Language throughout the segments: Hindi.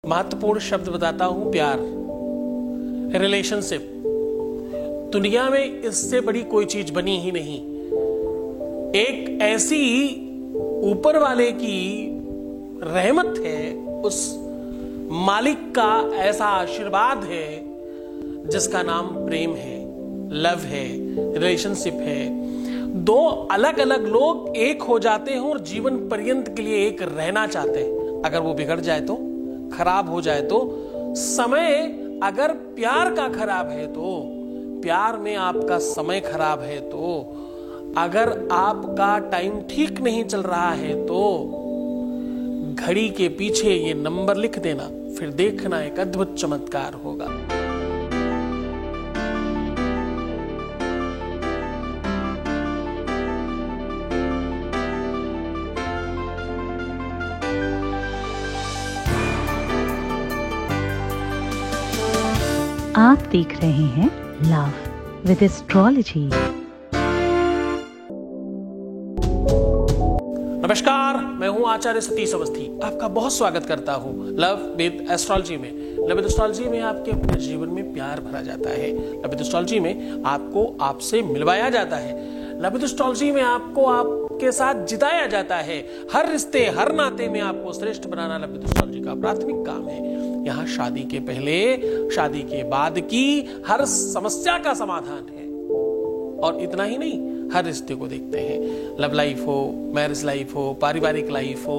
महत्वपूर्ण शब्द बताता हूं, प्यार, रिलेशनशिप। दुनिया में इससे बड़ी कोई चीज बनी ही नहीं। एक ऐसी ऊपर वाले की रहमत है, उस मालिक का ऐसा आशीर्वाद है जिसका नाम प्रेम है, लव है, रिलेशनशिप है। दो अलग अलग लोग एक हो जाते हैं और जीवन पर्यंत के लिए एक रहना चाहते हैं। अगर वो बिगड़ जाए तो, खराब हो जाए तो, समय अगर प्यार का खराब है तो, प्यार में आपका समय खराब है तो, अगर आपका टाइम ठीक नहीं चल रहा है तो घड़ी के पीछे ये नंबर लिख देना, फिर देखना एक अद्भुत चमत्कार होगा। आप देख रहे हैं लव विद एस्ट्रोलॉजी। नमस्कार, मैं हूं आचार्य सतीश अवस्थी। आपका बहुत स्वागत करता हूं लव विद एस्ट्रोलॉजी में। लव विद एस्ट्रोलॉजी में आपके अपने जीवन में प्यार भरा जाता है। लव विद एस्ट्रोलॉजी में आपको आपसे मिलवाया जाता है। लव विद एस्ट्रोलॉजी में आपको आपके साथ जिताया जाता है। हर रिश्ते, हर नाते में आपको श्रेष्ठ बनाना लव विद एस्ट्रोलॉजी का प्राथमिक काम है। यहाँ शादी के पहले, शादी के बाद की हर समस्या का समाधान है। और इतना ही नहीं, हर रिश्ते को देखते हैं। लव लाइफ हो, मैरिज लाइफ हो, पारिवारिक लाइफ हो,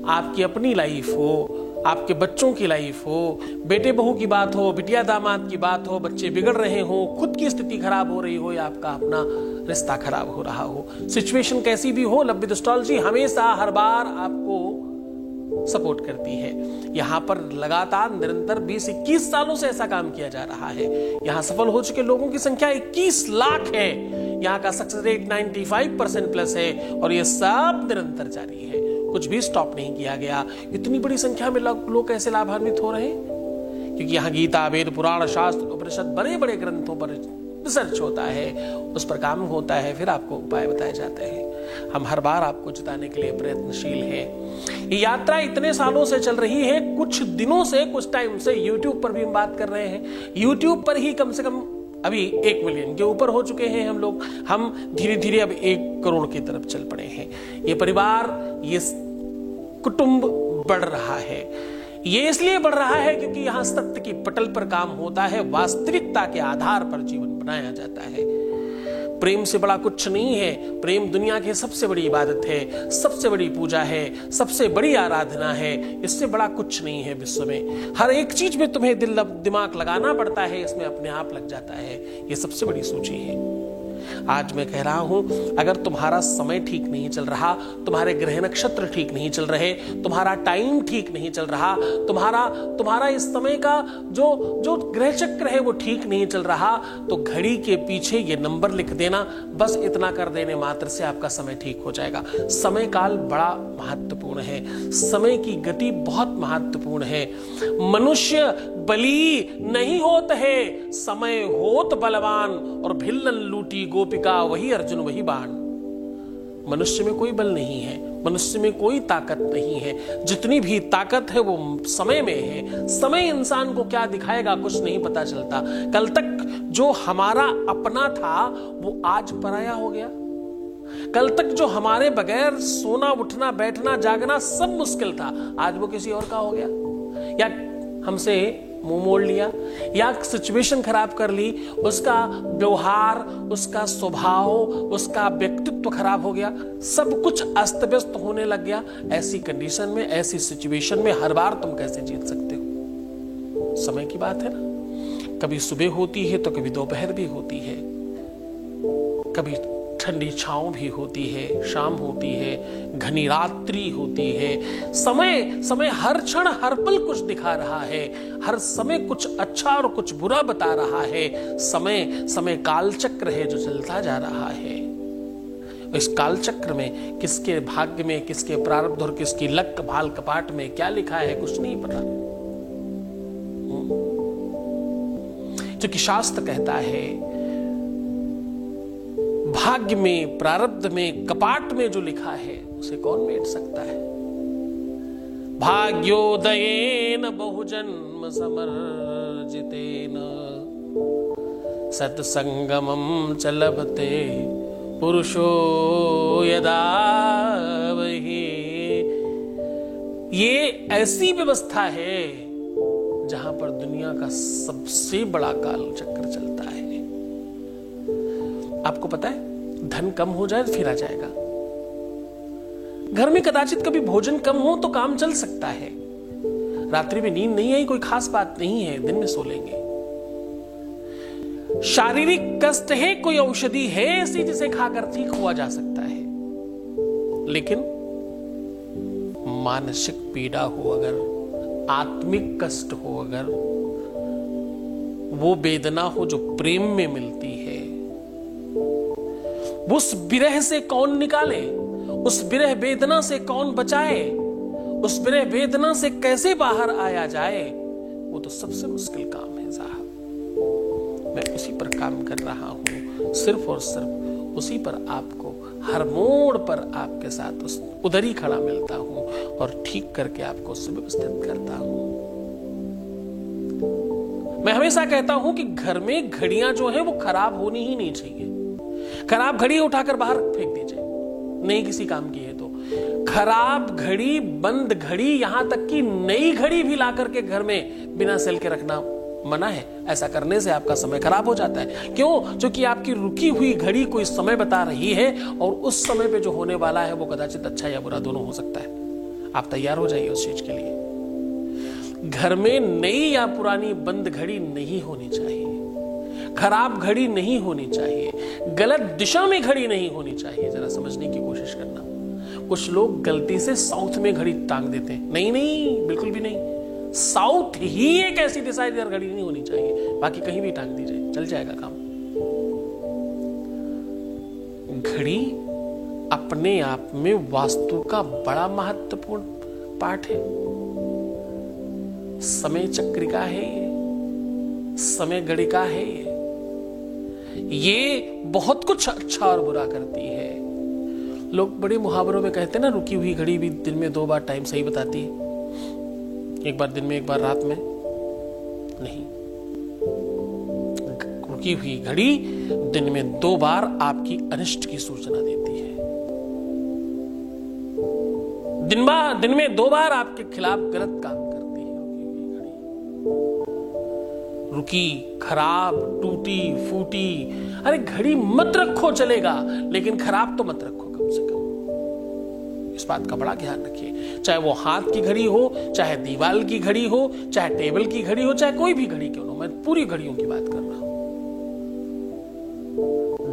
आपकी अपनी लाइफ हो, आपके बच्चों की लाइफ हो, बेटे बहू की बात हो, बिटिया दामाद की बात हो, बच्चे बिगड़ रहे हो, खुद की स्थिति खराब हो रही हो या आपका अपना रिश्ता खराब हो रहा हो, सिचुएशन कैसी भी हो, लव विद एस्ट्रोलॉजी हमेशा हर बार आपको सपोर्ट करती है। यहाँ पर लगातार निरंतर 20-21 सालों से ऐसा काम किया जा रहा है। यहाँ सफल हो चुके लोगों की संख्या 21 लाख है। यहाँ का सक्सेस रेट 95% प्लस है और ये सब निरंतर जारी है, कुछ भी स्टॉप नहीं किया गया। इतनी बड़ी संख्या में लोग कैसे लाभान्वित हो रहे हैं? क्योंकि यहाँ गीता, वेद, पुराण, शास्त्र, उपनिषद, बड़े बड़े ग्रंथों पर रिसर्च होता है, उस पर काम होता है, फिर आपको उपाय बताए जाते हैं। हम हर बार आपको जिताने के लिए प्रयत्नशील हैं। ये यात्रा इतने सालों से चल रही है। कुछ दिनों से, कुछ टाइम से YouTube पर भी हम बात कर रहे हैं। YouTube पर ही कम से कम अभी 1 मिलियन के ऊपर हो चुके हैं हम लोग। हम धीरे धीरे अब 1 करोड़ की तरफ चल पड़े हैं। ये परिवार, ये कुटुंब बढ़ रहा है। ये इसलिए बढ़ रहा है क्योंकि यहाँ सत्य की पटल पर काम होता है, वास्तविकता के आधार पर जीवन बनाया जाता है। प्रेम से बड़ा कुछ नहीं है। प्रेम दुनिया की सबसे बड़ी इबादत है, सबसे बड़ी पूजा है, सबसे बड़ी आराधना है। इससे बड़ा कुछ नहीं है विश्व में। हर एक चीज में तुम्हें दिमाग लगाना पड़ता है, इसमें अपने आप लग जाता है। ये सबसे बड़ी सूची है। आज मैं कह रहा हूं, अगर तुम्हारा समय ठीक नहीं चल रहा, तुम्हारे ग्रह नक्षत्र ठीक नहीं चल रहे, तुम्हारा टाइम ठीक नहीं चल रहा, तुम्हारा इस समय का जो ग्रह चक्र है वो ठीक नहीं चल रहा, तो घड़ी के पीछे ये नंबर लिख देना। बस इतना कर देने मात्र से आपका समय ठीक हो जाएगा। समय काल बड़ा महत्वपूर्ण है। समय की गति बहुत महत्वपूर्ण है। मनुष्य बली नहीं होत है, समय होत बलवान, और भिल्लन लूटी गोपिका वही अर्जुन वही बाण। मनुष्य में कोई बल नहीं है, मनुष्य में कोई ताकत नहीं है। जितनी भी ताकत है वो समय में है। समय इंसान को क्या दिखाएगा कुछ नहीं पता चलता। कल तक जो हमारा अपना था वो आज पराया हो गया। कल तक जो हमारे बगैर सोना, उठना, बैठना, जागना सब मुश्किल था, आज वो किसी और का हो गया। या हमसे मुंह मोड़ लिया, या सिचुएशन खराब कर ली, उसका व्यवहार, उसका स्वभाव, उसका व्यक्तित्व खराब हो गया, सब कुछ अस्त व्यस्त होने लग गया। ऐसी कंडीशन में, ऐसी सिचुएशन में हर बार तुम कैसे जीत सकते हो? समय की बात है ना। कभी सुबह होती है तो कभी दोपहर भी होती है, कभी ठंडी छांव भी होती है, शाम होती है, घनी रात्रि होती है। समय हर क्षण, हर पल कुछ दिखा रहा है। हर समय कुछ अच्छा और कुछ बुरा बता रहा है। समय कालचक्र है जो चलता जा रहा है। इस कालचक्र में किसके भाग्य में, किसके प्रारब्ध और किसकी लक भाल कपाट में क्या लिखा है कुछ नहीं पता। क्योंकि शास्त्र कहता है, भाग्य में, प्रारब्ध में, कपाट में जो लिखा है उसे कौन मेट सकता है? भाग्योदयेन बहुजन्म समर्जितेन सत्संगमं च लभते पुरुषो यदा वही। ये ऐसी व्यवस्था है जहां पर दुनिया का सबसे बड़ा काल चक्र चलता है। आपको पता है, धन कम हो जाए तो फिर आ जाएगा। घर में कदाचित कभी भोजन कम हो तो काम चल सकता है। रात्रि में नींद नहीं आई, कोई खास बात नहीं है, दिन में सो लेंगे। शारीरिक कष्ट है, कोई औषधि है ऐसी जिसे खाकर ठीक हुआ जा सकता है। लेकिन मानसिक पीड़ा हो, अगर आत्मिक कष्ट हो, अगर वो वेदना हो जो प्रेम में मिलती है, उस विरह से कौन निकाले, उस विरह वेदना से कौन बचाए, उस विरह वेदना से कैसे बाहर आया जाए, वो तो सबसे मुश्किल काम है साहब। मैं उसी पर काम कर रहा हूं, सिर्फ और सिर्फ उसी पर आपको हर मोड़ पर आपके साथ उधर ही खड़ा मिलता हूं और ठीक करके आपको सुव्यवस्थित करता हूं। मैं हमेशा कहता हूं कि घर में घड़ियां जो है वो खराब होनी ही नहीं चाहिए। खराब घड़ी उठाकर बाहर फेंक दीजिए, नहीं किसी काम की है तो। खराब घड़ी, बंद घड़ी, यहां तक कि नई घड़ी भी ला करके घर में बिना सेल के रखना मना है। ऐसा करने से आपका समय खराब हो जाता है। क्यों? क्योंकि आपकी रुकी हुई घड़ी कोई समय बता रही है और उस समय पे जो होने वाला है वो कदाचित अच्छा या बुरा दोनों हो सकता है। आप तैयार हो जाइए उस चीज के लिए। घर में नई या पुरानी बंद घड़ी नहीं होनी चाहिए, खराब घड़ी नहीं होनी चाहिए, गलत दिशा में घड़ी नहीं होनी चाहिए। जरा समझने की कोशिश करना। कुछ लोग गलती से साउथ में घड़ी टांग देते हैं। नहीं नहीं, बिल्कुल भी नहीं। साउथ ही एक ऐसी दिशा है जिधर घड़ी नहीं होनी चाहिए, बाकी कहीं भी टांग दीजिए, चल जाएगा काम। घड़ी अपने आप में वास्तु का बड़ा महत्वपूर्ण पार्ट है। समय चक्रिका है ये, समय गणिका है ये बहुत कुछ अच्छा और बुरा करती है। लोग बड़े मुहावरों में कहते हैं ना, रुकी हुई घड़ी भी दिन में 2 बार टाइम सही बताती है। एक बार दिन में, एक बार रात में नहीं। रुकी हुई घड़ी दिन में 2 बार आपकी अनिष्ट की सूचना देती है। दिन में 2 बार आपके खिलाफ गलत काम करती है रुकी हुई घड़ी। रुकी, खराब, टूटी फूटी, अरे घड़ी मत रखो चलेगा, लेकिन खराब तो मत रखो कम से कम। इस बात का बड़ा ध्यान रखिए। चाहे वो हाथ की घड़ी हो, चाहे दीवार की घड़ी हो, चाहे टेबल की घड़ी हो, चाहे कोई भी घड़ी क्यों ना, मैं पूरी घड़ियों की बात कर रहा हूं।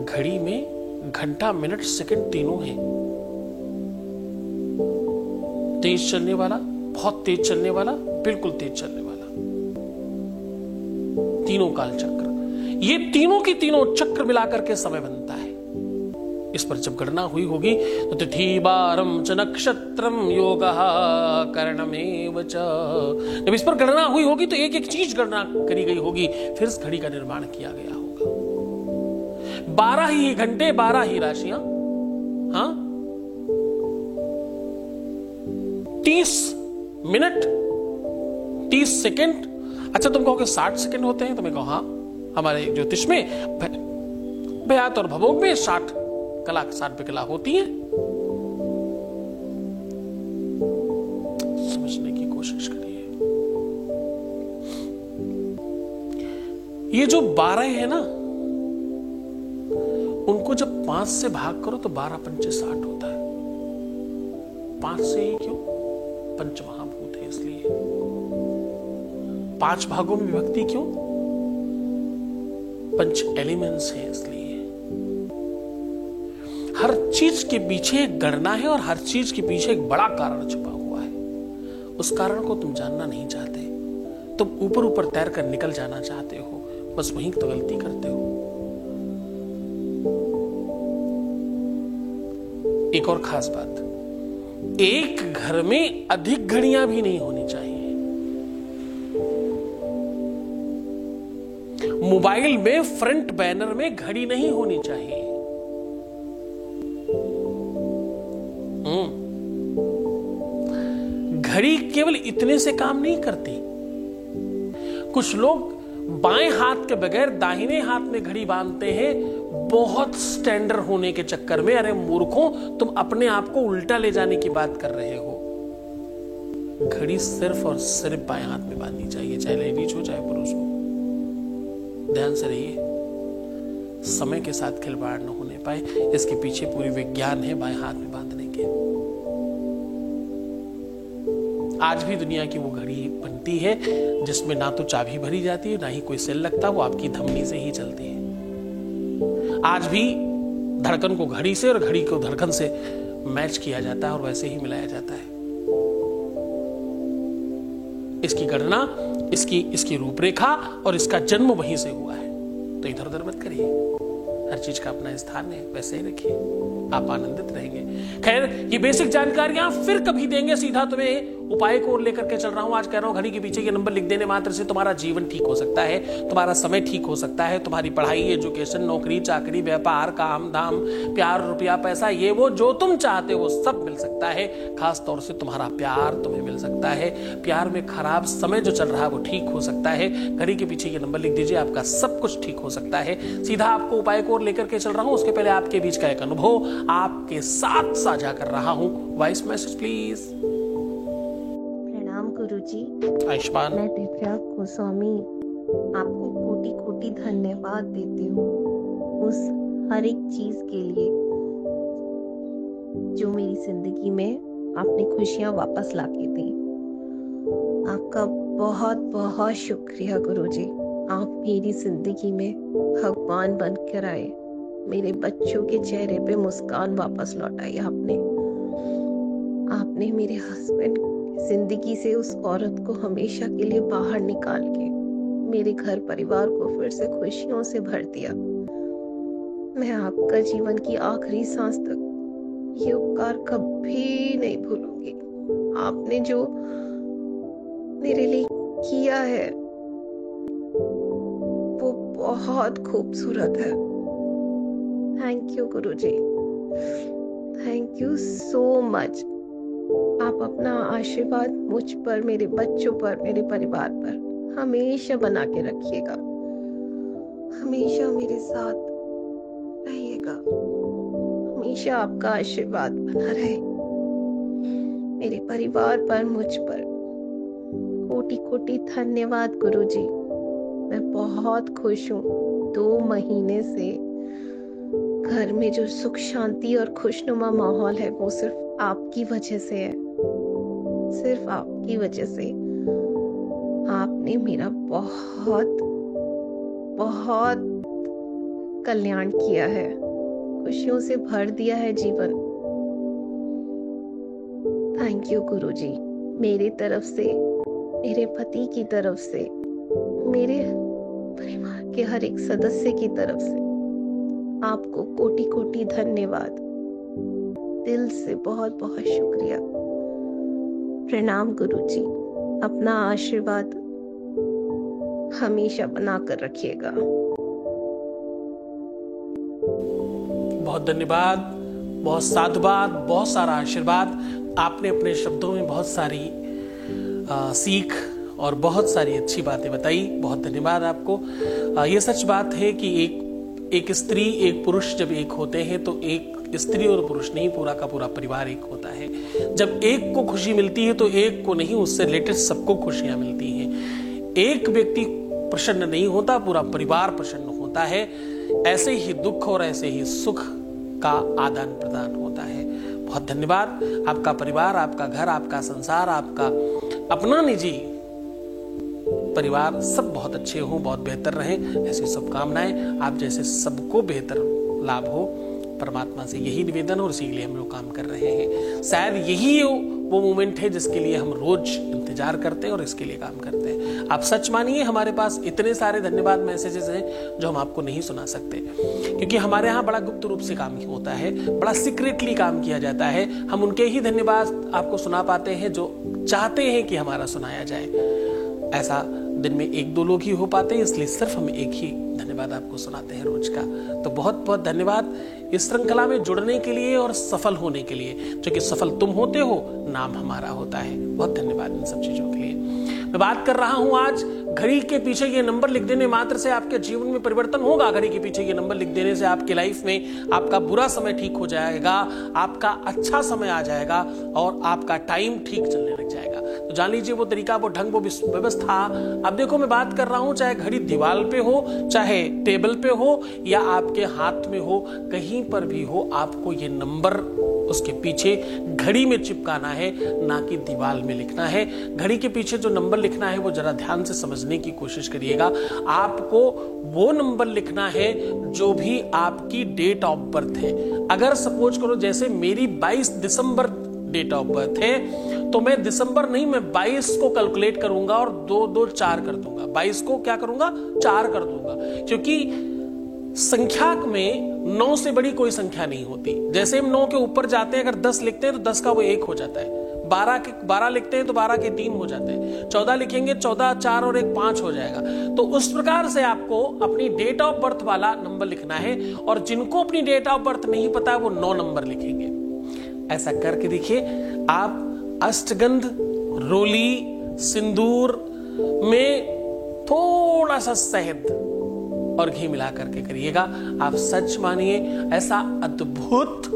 घड़ी में घंटा, मिनट, सेकंड तीनों हैं। तेज चलने वाला, बहुत तेज चलने वाला, बिल्कुल तेज चलने वाला, तीनों काल चक्र। ये तीनों की तीनों चक्र मिलाकर के समय बनता है। इस पर जब गणना हुई होगी तो तिथि वारम च नक्षत्रम योगः करणमेव च, जब इस पर गणना हुई होगी तो एक एक चीज गणना करी गई होगी, फिर इस घड़ी का निर्माण किया गया होगा। 12 ही घंटे, 12 ही राशियां, हाँ, 30 मिनट, 30 सेकेंड। अच्छा, तुम कहोगे 60 सेकेंड होते हैं, तो मैं कहूं हाँ, हमारे ज्योतिष में भयात और भवोग में 60 पे कला होती है। समझने की कोशिश करिए। ये जो 12 है ना, उनको जब 5 से भाग करो तो 12 पंचे 60 होता है। 5 से ही क्यों? पंच महाभूत है इसलिए। 5 भागों में विभक्ति क्यों? पंच एलिमेंट्स है इसलिए। हर चीज के पीछे एक गणना है और हर चीज के पीछे एक बड़ा कारण छुपा हुआ है। उस कारण को तुम जानना नहीं चाहते, तुम ऊपर ऊपर तैर कर निकल जाना चाहते हो, बस वहीं तो गलती करते हो। एक और खास बात, एक घर में अधिक घड़ियां भी नहीं होनी चाहिए। मोबाइल में फ्रंट बैनर में घड़ी नहीं होनी चाहिए। घड़ी केवल इतने से काम नहीं करती। कुछ लोग बाएं हाथ के बगैर दाहिने हाथ में घड़ी बांधते हैं, बहुत स्टैंडर्ड होने के चक्कर में। अरे मूर्खों, तुम अपने आप को उल्टा ले जाने की बात कर रहे हो। घड़ी सिर्फ और सिर्फ बाएं हाथ में बांधनी चाहिए, चाहे लेडीज हो चाहे पुरुष हो। ध्यान से रहिए, समय के साथ खिलवाड़ न होने पाए, इसके पीछे पूरी विज्ञान है बाएं हाथ में बांधने के। आज भी दुनिया की वो घड़ी बनती है जिसमें ना तो चाबी भरी जाती है, ना ही कोई सेल लगता, वो आपकी धमनी से ही चलती है। आज भी धड़कन को घड़ी से और घड़ी को धड़कन से मैच किया जाता है और वैसे ही मिलाया जाता है। इसकी गणना, इसकी रूपरेखा और इसका जन्म वहीं से हुआ है। तो इधर उधर मत करिए, हर चीज का अपना स्थान है, वैसे ही रखिए, आप आनंदित रहेंगे। खैर, ये बेसिक जानकारियां फिर कभी देंगे। सीधा तुम्हें उपाय को लेकर के चल रहा हूं। आज कह रहा हूं घड़ी के पीछे के नंबर लिख देने मात्र से तुम्हारा जीवन ठीक हो सकता है, तुम्हारा समय ठीक हो सकता है, तुम्हारी पढ़ाई, एजुकेशन, नौकरी, चाकरी, व्यापार, काम धाम, प्यार, रुपया, पैसा, ये वो जो तुम चाहते हो सब मिल सकता है। खास तौर से तुम्हारा प्यार तुम्हें मिल सकता है। प्यार में खराब समय जो चल रहा है वो ठीक हो सकता है। घड़ी के पीछे ये नंबर लिख दीजिए, आपका सब कुछ ठीक हो सकता है। सीधा आपको उपाय को लेकर के चल रहा हूं। उसके पहले आपके बीच का एक अनुभव आपके साथ साझा कर रहा हूं। Voice message please. गुरुजी, आयुष्मान। मैं दिव्या गोस्वामी आपको कोटि कोटि धन्यवाद देती हूँ उस हर एक चीज के लिए जो मेरी जिंदगी में आपने खुशियां वापस लाके दी। आपका बहुत बहुत शुक्रिया गुरुजी। आप मेरी जिंदगी में भगवान बनकर आए, मेरे बच्चों के चेहरे पे मुस्कान वापस लौटाई। आपने मेरे हस्बैंड जिंदगी से उस औरत को हमेशा के लिए बाहर निकाल के मेरे घर परिवार को फिर से खुशियों से भर दिया। मैं आपका जीवन की आखिरी सांस तक ये उपकार कभी नहीं भूलूंगी। आपने जो मेरे लिए किया है वो बहुत खूबसूरत है। Thank you Guruji, thank you so much. आप अपना आशीर्वाद मुझ पर, मेरे बच्चों पर, मेरे परिवार पर हमेशा बना के रखिएगा। हमेशा मेरे साथ रहिएगा। हमेशा आपका आशीर्वाद बना रहे मेरे परिवार पर, मुझ पर। कोटि कोटि धन्यवाद गुरुजी। मैं बहुत खुश हूँ। 2 महीने से घर में जो सुख शांति और खुशनुमा माहौल है वो सिर्फ आपकी वजह से है, सिर्फ आपकी वजह से। आपने मेरा बहुत बहुत कल्याण किया है, खुशियों से भर दिया है जीवन। थैंक यू गुरुजी। मेरी तरफ से, मेरे पति की तरफ से, मेरे परिवार के हर एक सदस्य की तरफ से आपको कोटि कोटि धन्यवाद। दिल से बहुत बहुत शुक्रिया। प्रणाम गुरुजी। अपना आशीर्वाद हमेशा बनाकर रखिएगा। बहुत धन्यवाद, बहुत साधुवाद, बहुत सारा आशीर्वाद। आपने अपने शब्दों में बहुत सारी सीख और बहुत सारी अच्छी बातें बताई। बहुत धन्यवाद आपको। ये सच बात है कि एक स्त्री, एक पुरुष जब एक होते हैं तो एक स्त्री और पुरुष नहीं, पूरा का पूरा परिवार एक होता है। जब एक को खुशी मिलती है तो एक को नहीं, उससे रिलेटेड सबको खुशियां मिलती हैं। एक व्यक्ति प्रसन्न नहीं होता, पूरा परिवार प्रसन्न होता है। ऐसे ही दुख और ऐसे ही सुख का आदान प्रदान होता है। बहुत धन्यवाद। आपका परिवार, आपका घर, आपका संसार, आपका अपना निजी परिवार सब बहुत अच्छे हो, बहुत बेहतर रहें, ऐसी शुभकामनाएं। आप जैसे सबको बेहतर लाभ हो, परमात्मा से यही निवेदन और इसीलिए हम लोग काम कर रहे हैं। शायद यही वो मोमेंट है जिसके लिए हम रोज इंतजार करते हैं और इसके लिए काम करते हैं। आप सच मानिए, हमारे पास इतने सारे धन्यवाद मैसेजेस हैं जो हम आपको नहीं सुना सकते, क्योंकि हमारे यहाँ बड़ा गुप्त रूप से काम होता है, बड़ा सीक्रेटली काम किया जाता है। हम उनके ही धन्यवाद आपको सुना पाते हैं जो चाहते हैं कि हमारा सुनाया जाए। ऐसा दिन में 1-2 लोग ही हो पाते हैं, इसलिए सिर्फ हम एक ही धन्यवाद आपको सुनाते हैं रोज का। तो बहुत बहुत धन्यवाद इस श्रृंखला में जुड़ने के लिए और सफल होने के लिए, क्योंकि सफल तुम होते हो, नाम हमारा होता है। बहुत धन्यवाद इन सब चीजों के लिए। मैं बात कर रहा हूं आज घड़ी के पीछे ये नंबर लिख देने मात्र से आपके जीवन में परिवर्तन होगा। घड़ी के पीछे ये नंबर लिख देने से आपकी लाइफ में आपका बुरा समय ठीक हो जाएगा, आपका अच्छा समय आ जाएगा और आपका टाइम ठीक चलने लग जाएगा। तो जान लीजिए वो तरीका, वो ढंग, वो व्यवस्था। अब देखो मैं बात कर रहा हूं, चाहे घड़ी दीवार पे हो, चाहे टेबल पे हो या आपके हाथ में हो, कहीं पर भी हो, आपको ये नंबर उसके पीछे घड़ी में चिपकाना है, ना कि दीवार में लिखना है। घड़ी के पीछे जो नंबर लिखना है वो जरा ध्यान से समझने की कोशिश करिएगा। आपको वो नंबर लिखना है जो भी आपकी डेट ऑफ बर्थ है। अगर सपोज करो जैसे मेरी 22 दिसंबर डेट ऑफ बर्थ है, तो मैं दिसंबर नहीं, मैं 22 को कैलकुलेट करूंगा और 2-2-4 कर दूंगा। 22 को क्या करूंगा, 4 कर दूंगा, क्योंकि संख्या में 9 से बड़ी कोई संख्या नहीं होती। जैसे हम 9 के ऊपर जाते हैं, अगर 10 लिखते हैं तो 10 का वो 1 हो जाता है। 12 लिखते हैं तो 12 के 3 हो जाते हैं। 14 लिखेंगे, 14, 4 और 1 5 हो जाएगा। तो उस प्रकार से आपको अपनी डेट ऑफ बर्थ वाला नंबर लिखना है, और जिनको अपनी डेट ऑफ बर्थ नहीं पता वो 9 नंबर लिखेंगे। ऐसा करके देखिए, आप अष्टगंध, रोली, सिंदूर में थोड़ा सा शहद और घी मिला करके करिएगा। आप सच मानिए, ऐसा अद्भुत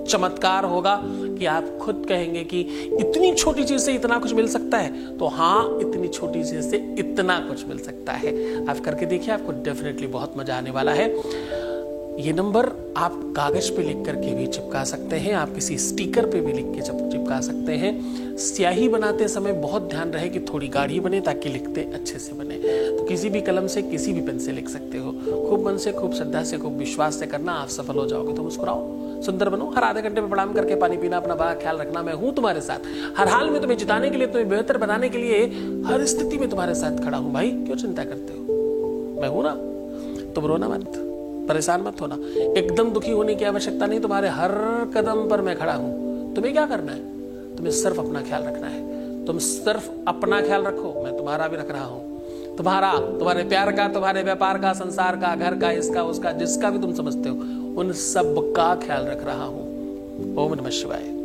चमत्कार होगा कि आप खुद कहेंगे कि इतनी छोटी चीज से इतना कुछ मिल सकता है। तो हाँ, इतनी छोटी चीज से इतना कुछ मिल सकता है। आप करके देखिए, आपको डेफिनेटली बहुत मजा आने वाला है। ये नंबर आप कागज पे लिख करके भी चिपका सकते हैं, आप किसी स्टिकर पे भी लिख के चिपका सकते हैं। स्याही बनाते समय बहुत ध्यान रहे कि थोड़ी गाढ़ी बने, ताकि लिखते अच्छे से बने। तो किसी भी कलम से, किसी भी पेन से लिख सकते हो। खूब मन से, खूब श्रद्धा से, खूब विश्वास से करना, आप सफल हो जाओगे। तो मुस्कुराओ, सुंदर बनो, हर आधे घंटे में प्रणाम करके पानी पीना, अपना बड़ा ख्याल रखना। मैं हूं तुम्हारे साथ हर हाल में, तुम्हें जिताने के लिए, तुम्हें बेहतर बनाने के लिए, हर स्थिति में तुम्हारे साथ खड़ा हूं। भाई क्यों चिंता करते हो, मैं हूं ना। तुम रोना मत, परेशान मत होना, एकदम दुखी होने की आवश्यकता नहीं। तुम्हारे हर कदम पर मैं खड़ा हूं। तुम्हें क्या करना है, तुम्हें सिर्फ अपना ख्याल रखना है। तुम सिर्फ अपना ख्याल रखो, मैं तुम्हारा भी रख रहा हूं। तुम्हारा, तुम्हारे प्यार का, तुम्हारे व्यापार का, संसार का, घर का, इसका, उसका, जिसका भी तुम समझते हो, उन सब का ख्याल रख रहा हूं। ओम नमः शिवाय।